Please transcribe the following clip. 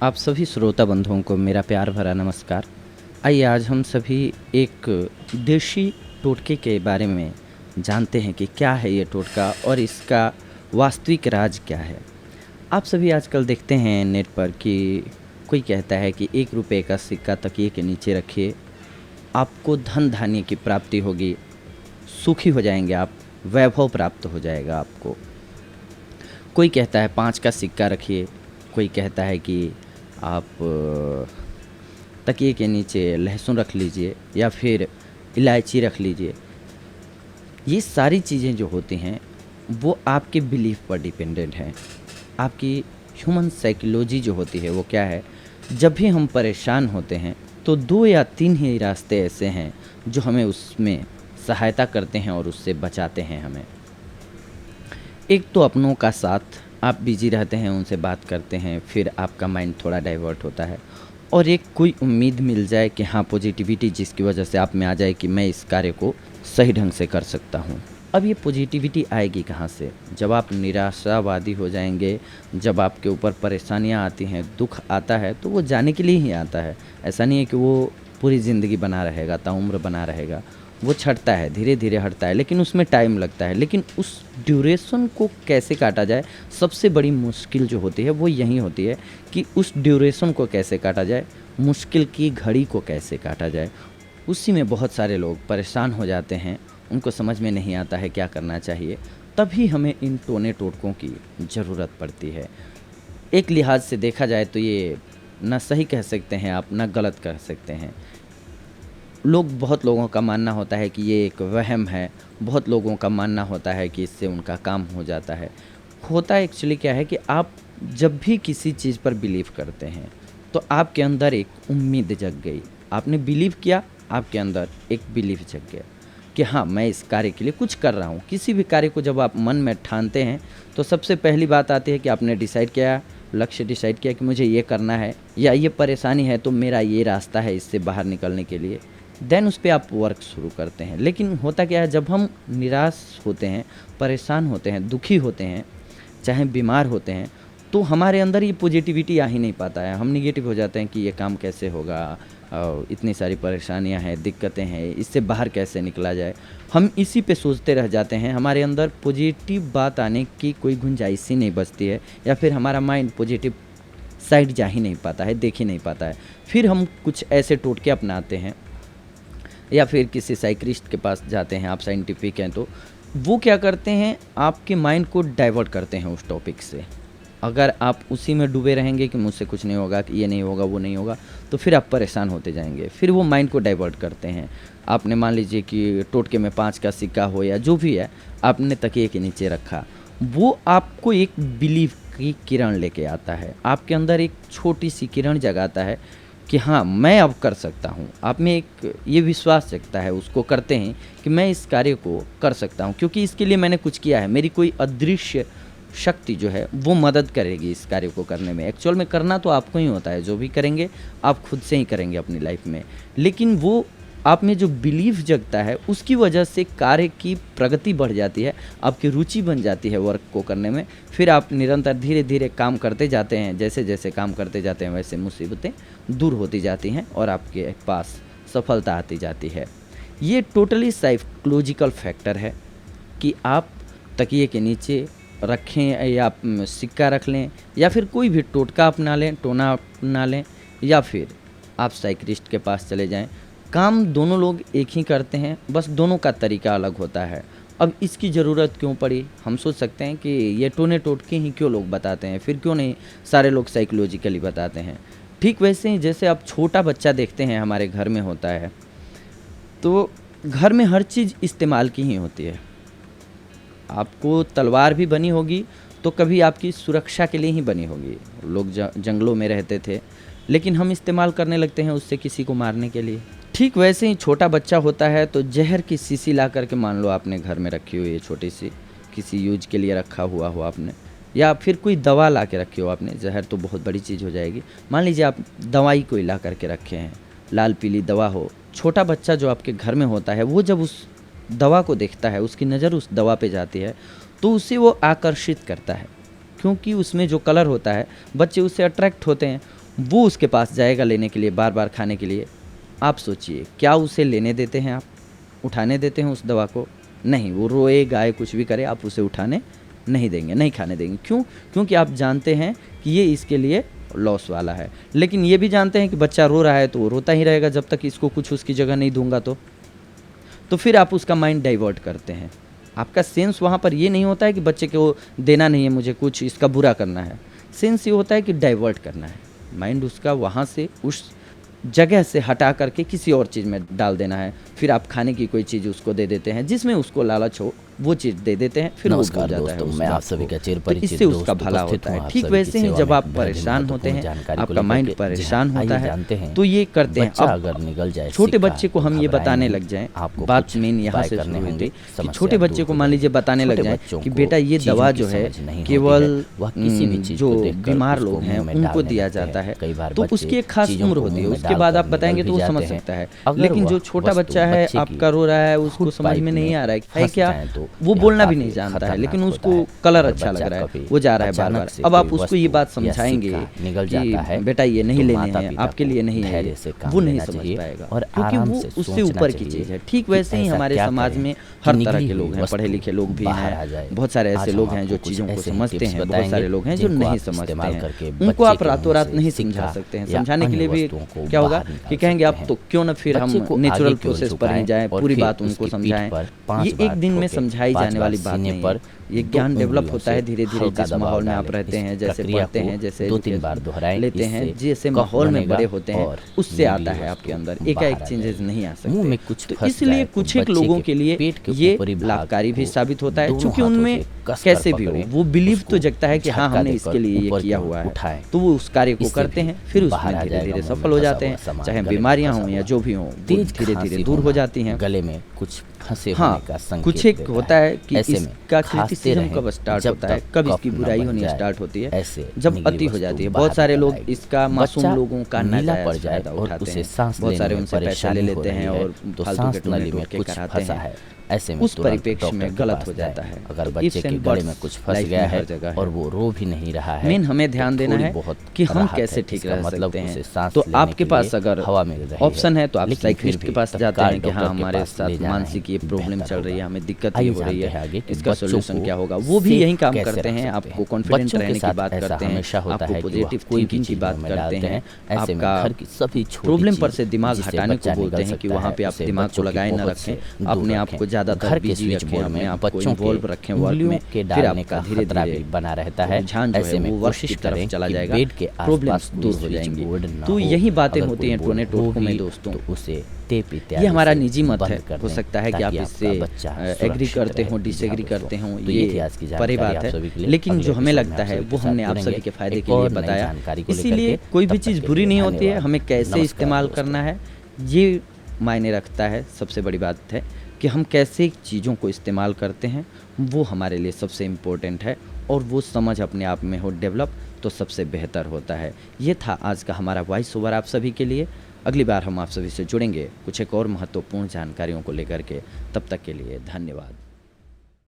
आप सभी श्रोता बंधुओं को मेरा प्यार भरा नमस्कार। आइए आज हम सभी एक देशी टोटके के बारे में जानते हैं कि क्या है ये टोटका और इसका वास्तविक राज क्या है। आप सभी आजकल देखते हैं नेट पर कि कोई कहता है कि 1 रुपए का सिक्का तकिए के नीचे रखिए, आपको धन धान्य की प्राप्ति होगी, सुखी हो जाएंगे आप, वैभव प्राप्त हो जाएगा आपको। कोई कहता है 5 का सिक्का रखिए, कोई कहता है कि आप तकिए के नीचे लहसुन रख लीजिए या फिर इलायची रख लीजिए। ये सारी चीज़ें जो होती हैं वो आपके बिलीफ पर डिपेंडेंट हैं। आपकी ह्यूमन साइकोलॉजी जो होती है वो क्या है, जब भी हम परेशान होते हैं तो 2 या 3 ही रास्ते ऐसे हैं जो हमें उसमें सहायता करते हैं और उससे बचाते हैं हमें। एक तो अपनों का साथ, आप बिजी रहते हैं, उनसे बात करते हैं, फिर आपका माइंड थोड़ा डाइवर्ट होता है। और एक कोई उम्मीद मिल जाए कि हाँ, पॉजिटिविटी जिसकी वजह से आप में आ जाए कि मैं इस कार्य को सही ढंग से कर सकता हूँ। अब ये पॉजिटिविटी आएगी कहाँ से? जब आप निराशावादी हो जाएंगे, जब आपके ऊपर परेशानियाँ आती हैं, दुख आता है, तो वो जाने के लिए ही आता है। ऐसा नहीं है कि वो पूरी ज़िंदगी बना रहेगा, ताउम्र बना रहेगा। वो छँटता है, धीरे धीरे हटता है, लेकिन उसमें टाइम लगता है। लेकिन उस ड्यूरेशन को कैसे काटा जाए, सबसे बड़ी मुश्किल जो होती है वो यही होती है कि उस ड्यूरेशन को कैसे काटा जाए, मुश्किल की घड़ी को कैसे काटा जाए। उसी में बहुत सारे लोग परेशान हो जाते हैं, उनको समझ में नहीं आता है क्या करना चाहिए। तभी हमें इन टोने टोटकों की ज़रूरत पड़ती है। एक लिहाज से देखा जाए तो ये ना सही कह सकते हैं आप, ना गलत कह सकते हैं। बहुत लोगों का मानना होता है कि ये एक वहम है, बहुत लोगों का मानना होता है कि इससे उनका काम हो जाता है। होता एक्चुअली क्या है कि आप जब भी किसी चीज़ पर बिलीव करते हैं तो आपके अंदर एक उम्मीद जग गई। आपने बिलीव किया, आपके अंदर एक बिलीव जग गया कि हाँ, मैं इस कार्य के लिए कुछ कर रहा हूँ। किसी भी कार्य को जब आप मन में ठानते हैं तो सबसे पहली बात आती है कि आपने डिसाइड किया, लक्ष्य डिसाइड किया कि मुझे ये करना है, या ये परेशानी है तो मेरा ये रास्ता है इससे बाहर निकलने के लिए। देन उस पे आप वर्क शुरू करते हैं। लेकिन होता क्या है, जब हम निराश होते हैं, परेशान होते हैं, दुखी होते हैं, चाहे बीमार होते हैं, तो हमारे अंदर ये पॉजिटिविटी आ ही नहीं पाता है। हम निगेटिव हो जाते हैं कि ये काम कैसे होगा, इतनी सारी परेशानियां हैं, दिक्कतें हैं, इससे बाहर कैसे निकला जाए। हम इसी पे सोचते रह जाते हैं। हमारे अंदर पॉजिटिव बात आने की कोई गुंजाइश ही नहीं बचती है, या फिर हमारा माइंड पॉजिटिव साइड जा ही नहीं पाता है, देख ही नहीं पाता है। फिर हम कुछ ऐसे टोटके अपनाते हैं या फिर किसी साइकिलिस्ट के पास जाते हैं, आप साइंटिफिक हैं तो वो क्या करते हैं, आपके माइंड को डाइवर्ट करते हैं उस टॉपिक से। अगर आप उसी में डूबे रहेंगे कि मुझसे कुछ नहीं होगा, कि ये नहीं होगा, वो नहीं होगा, तो फिर आप परेशान होते जाएंगे। फिर वो माइंड को डाइवर्ट करते हैं। आपने मान लीजिए कि टोटके में 5 का सिक्का हो या जो भी है, आपने तकिए के नीचे रखा, वो आपको एक बिलीव की किरण लेके आता है। आपके अंदर एक छोटी सी किरण जगाता है कि हाँ, मैं अब कर सकता हूँ। आप में एक ये विश्वास जगता है, उसको करते हैं कि मैं इस कार्य को कर सकता हूँ, क्योंकि इसके लिए मैंने कुछ किया है। मेरी कोई अदृश्य शक्ति जो है वो मदद करेगी इस कार्य को करने में। एक्चुअल में करना तो आपको ही होता है, जो भी करेंगे आप खुद से ही करेंगे अपनी लाइफ में। लेकिन वो आप में जो बिलीफ जगता है उसकी वजह से कार्य की प्रगति बढ़ जाती है, आपकी रुचि बन जाती है वर्क को करने में। फिर आप निरंतर धीरे धीरे काम करते जाते हैं। जैसे जैसे काम करते जाते हैं वैसे मुसीबतें दूर होती जाती हैं और आपके पास सफलता आती जाती है। ये टोटली साइकोलॉजिकल फैक्टर है कि आप तकिए के नीचे रखें या सिक्का रख लें, या फिर कोई भी टोटका अपना लें, टोना अपना लें, या फिर आप साइकिलिस्ट के पास चले जाएं। काम दोनों लोग एक ही करते हैं, बस दोनों का तरीका अलग होता है। अब इसकी ज़रूरत क्यों पड़ी? हम सोच सकते हैं कि ये टोने टोटके ही क्यों लोग बताते हैं, फिर क्यों नहीं सारे लोग साइकोलॉजिकली बताते हैं। ठीक वैसे ही जैसे आप छोटा बच्चा देखते हैं हमारे घर में होता है, तो घर में हर चीज़ इस्तेमाल की ही होती है। आपको तलवार भी बनी होगी तो कभी आपकी सुरक्षा के लिए ही बनी होगी। लोग जंगलों में रहते थे, लेकिन हम इस्तेमाल करने लगते हैं उससे किसी को मारने के लिए। ठीक वैसे ही छोटा बच्चा होता है तो जहर की शीशी ला करके, मान लो आपने घर में रखी हुई है छोटी सी, किसी यूज के लिए रखा हुआ हो आपने, या फिर कोई दवा ला के रखी हो आपने। जहर तो बहुत बड़ी चीज़ हो जाएगी। मान लीजिए आप दवाई कोई ला करके रखे हैं, लाल पीली दवा हो। छोटा बच्चा जो आपके घर में होता है वो जब उस दवा को देखता है, उसकी नज़र उस दवा पे जाती है, तो उसे वो आकर्षित करता है, क्योंकि उसमें जो कलर होता है बच्चे उससे अट्रैक्ट होते हैं। वो उसके पास जाएगा लेने के लिए, बार बार खाने के लिए। आप सोचिए, क्या उसे लेने देते हैं आप? उठाने देते हैं उस दवा को? नहीं, वो रोए गाए कुछ भी करे, आप उसे उठाने नहीं देंगे, नहीं खाने देंगे। क्यों? क्योंकि आप जानते हैं कि ये इसके लिए लॉस वाला है। लेकिन ये भी जानते हैं कि बच्चा रो रहा है तो वो रोता ही रहेगा जब तक इसको कुछ उसकी जगह नहीं दूंगा। तो फिर आप उसका माइंड डाइवर्ट करते हैं। आपका सेंस वहाँ पर ये नहीं होता है कि बच्चे को देना नहीं है मुझे कुछ, इसका बुरा करना है। सेंस ये होता है कि डाइवर्ट करना है। माइंड उसका वहाँ से उस जगह से हटा करके किसी और चीज़ में डाल देना है। फिर आप खाने की कोई चीज़ उसको दे देते हैं जिसमें उसको लालच हो, वो चीज़ दे देते हैं, फिर वो भूल जाता है उस मैं आप बात सभी को। का चिर तो परिचित इससे दोस्त उसका भला उपस्थित होता हूँ है। आप ठीक सभी वैसे की ही सेवा जब में आप बेहद परेशान होते महत्वपूर्ण हैं, जानकारी को आपका लेकर माइंड के। जी परेशान हाँ, होता आइए है, जानते हैं, तो ये करते हैं। बच्चा अब अगर निगल जाए छोटे सिक्का बच्चे को तो हम ये घबराएं बताने नहीं। लग जाएं, आपको बात कुछ मेन यहाँ उपाय से करने शुरू हुई होंगे, थी कि समस्या छोटे दूर बच्चे को हो मान लीजिए जाएगी। बताने लग छोटे जाएं बच्चों कि को बेटा ये चीज़ों दवा की जो है समझ नहीं होती केवल है, वह किसी भी चीज़ जो को देखकर बीमार उसको लोग हैं मुंह में उनको डालने दिया लगते जाता हैं। है। कई बार तो बच्चे उसकी एक खास चीज़ों उम्र को होती है, मुंह में उसके बाद आप डालकर बताएंगे निगल तो भी वो समझ जाते हैं। सकता है। अगर लेकिन वह जो छोटा वस्तु बच्चा है, बच्चे की आपका रो रहा है, उसको फूड समझ पाइप में नहीं में आ रहा है फंस क्या, जाए तो वो यह बोलना भी काफ़ी नहीं जानता है, खतरनाक लेकिन होता उसको है। कलर अगर अच्छा लग बच्चा रहा है, कभी वो जा रहा है बार अचानक बार। से अब आप कोई उसको ये बात वस्तु या समझाएंगे सिक्का निगल जाता है कि बेटा ये नहीं तो लेने माता हैं, पिता आपके लिए को नहीं है धैर्य ये, से काम वो नहीं लेना समझ चाहिए पाएगा, और क्योंकि आराम वो से उससे सोचना ऊपर की चाहिए चीज़ है। ठीक कि वैसे ही ऐसा हमारे क्या समाज करें में कि हर तरह निगली के हुई लोग हैं, वस्तु पढ़े लिखे लोग भी बाहर आ हैं, जाए। बहुत सारे ऐसे आज लोग हम हैं आपको जो कुछ चीज़ों को ऐसे ही समझते टिप्स हैं, बहुत बताएंगे सारे लोग हैं जो जिनको नहीं आप समझते इस्तेमाल हैं। करके उनको बच्चे आप के मुंह रातों रात से नहीं सिक्का समझा सकते हैं। या समझाने के अन्य लिए भी वस्तुओं को क्या होगा बाहर निकाल कि कहेंगे सकते आप हैं। तो क्यों ना फिर बच्चे हम को नेचुरल आगे की ओर प्रोसेस पर ही झुकाएं जाएं, और पूरी फिर बात उनको उसकी पीठ समझाएं। पर 5 ये बार एक दिन में ठोकें। समझाई 5 जाने बार वाली बात सीने नहीं पर है। ये दो ज्ञान डेवलप उंगलियों होता है से धीरे धीरे, हल्का जिस दबाव माहौल में आप डालें। रहते इस हैं, जैसे प्रक्रिया पढ़ते को हैं, जैसे 2-3 बार एजुकेशन दोहराएं। लेते हैं, इससे जैसे कफ माहौल में बनेगा बड़े होते हैं, और उससे आता निगली है आपके वस्तु अंदर बाहर एकाएक आ चेंजेस जाएगी। नहीं आ सकते। मुंह में कुछ तो फंस इसलिए जाए तो कुछ एक बच्चे लोगों के के लिए पेट के ये ऊपरी भाग लाभकारी भी को साबित होता है, दोनों क्योंकि हाथों उनमें से कसकर कैसे भी हो पकड़ें, वो बिलीव तो उसको जगता है कि हाँ झटका हमने देकर इसके लिए ये ऊपर की किया ओर हुआ है, उठाएं। तो वो उस कार्य को इससे करते भी हैं, फिर बाहर उसमें आ धीरे जाएगा धीरे मुंह में सफल हो फंसा जाते हुआ हैं। सामान, चाहे गले में बीमारियां फंसा हों या हुआ। जो भी हों, वो तेज धीरे खांसी धीरे दूर हो होना जाती हैं। गले में कुछ फंसे हाँ, होने का संकेत कुछ एक देता होता है कि ऐसे में इसका खांसते क्रिटिसिज्म रहें कब स्टार्ट जब होता है, तक कब कफ इसकी न बुराई बन होनी जाए। स्टार्ट होती है, ऐसे जब निगली अति हो वस्तु जाती है। बाहर बहुत सारे निकल लोग आएगी। इसका मासूम बच्चा लोगों का नीला नाजायज पड़ जाए फायदा और उठाते उसे हैं। सांस बहुत लेने सारे में उनसे पैसे ले परेशानी हो लेते रही हैं है और तो फालतू सांस के टोने नली में टोटके कुछ कराते फंसा हैं। है, ऐसे में उस तुरंत परिप्रेक्ष्य डॉक्टर में के गलत पास हो जाएं। जाता है। अगर तो बच्चे इफ्स के एंड गले बट्स में कुछ फंस लाइफ गया में है हर जगह और है। वो रो भी नहीं रहा है मेन हमें तो ध्यान देना थोड़ी है बहुत कि हम राहत कैसे है। ठीक इसका रह मतलब सकते उसे हैं। सांस तो लेने आपके के पास लिए अगर हवा मिल रही ऑप्शन है तो आप लेकिन फिर साइकिट्रिस्ट के भी पास जाते तत्काल हैं कि हाँ डॉक्टर के हमारे पास साथ ले जाना मानसिक ये ही प्रॉब्लम बेहतर चल रही है, होगा। हमें दिक्कत ये आइए हो रही जानते हैं आगे है, कि इसका बच्चों सोल्यूशन को क्या होगा। वो भी सेफ यही काम कैसे करते रख हैं, सकते आपको हैं। कॉन्फिडेंट बच्चों के रहने की साथ बात ऐसा करते हैं, हमेशा होता आपको है कि वह पॉजिटिव कोई भी थिंकिंग की चीज़ बात मुंह में करते डालते हैं, हैं। ऐसे में आपका घर की सभी छोटी प्रॉब्लम पर चीज़ से दिमाग जिससे हटाने बच्चा को बोलते निगल हैं कि सकता वहाँ है, पे आप उसे दिमाग को बच्चों की लगाए न पहुँच से रखें, दूर अपने आप रखें। को ज़्यादातर घर के बिजी स्विच रखें, बोर्ड अपने में आप को बच्चों के इन्वॉल्व रखें वर्क उंगलियों में, के फिर डालने आपका का धीरे खतरा भी धीरे बना रहता है। रुझान जो है ऐसे में वो वर्क की कोशिश तरफ करें चला कि जाएगा, बेड के प्रॉब्लम्स आसपास कोई दूर हो स्विच जाएंगी। बोर्ड न तो हो। यही बातें अगर होती कोई हैं बोर्ड टोने हो टोटकों में भी दोस्तों। तो उसे टेप इत्यादि ये हमारा से निजी मत बंद है, कर हो दें सकता है कि आप ताकि इससे आपका बच्चा एग्री सुरक्षित करते रहे। हों, जी हाँ डिसएग्री दोस्तों, करते हों, तो ये थी ये आज की परे जानकारी बात आप सभी के है। लिए। लेकिन अगले जो हमें एपिसोड में लगता आप है सभी वो के साथ हमने आप जुड़ेंगे सभी के फ़ायदे एक के लिए और नई बताया। जानकारी को लेकर इसीलिए के। कोई भी तब तक चीज़ के बुरी लिए नहीं होती है, धन्यवाद। हमें कैसे नमस्कार इस्तेमाल दोस्तों। करना है ये मायने रखता है। सबसे बड़ी बात है कि हम कैसे चीज़ों को इस्तेमाल करते हैं, वो हमारे लिए सबसे इम्पोर्टेंट है, और वो समझ अपने आप में हो डेवलप तो सबसे बेहतर होता है। ये था आज का हमारा वॉइस ओवर आप सभी के लिए। अगली बार हम आप सभी से जुड़ेंगे कुछ एक और महत्वपूर्ण जानकारियों को लेकर के। तब तक के लिए धन्यवाद।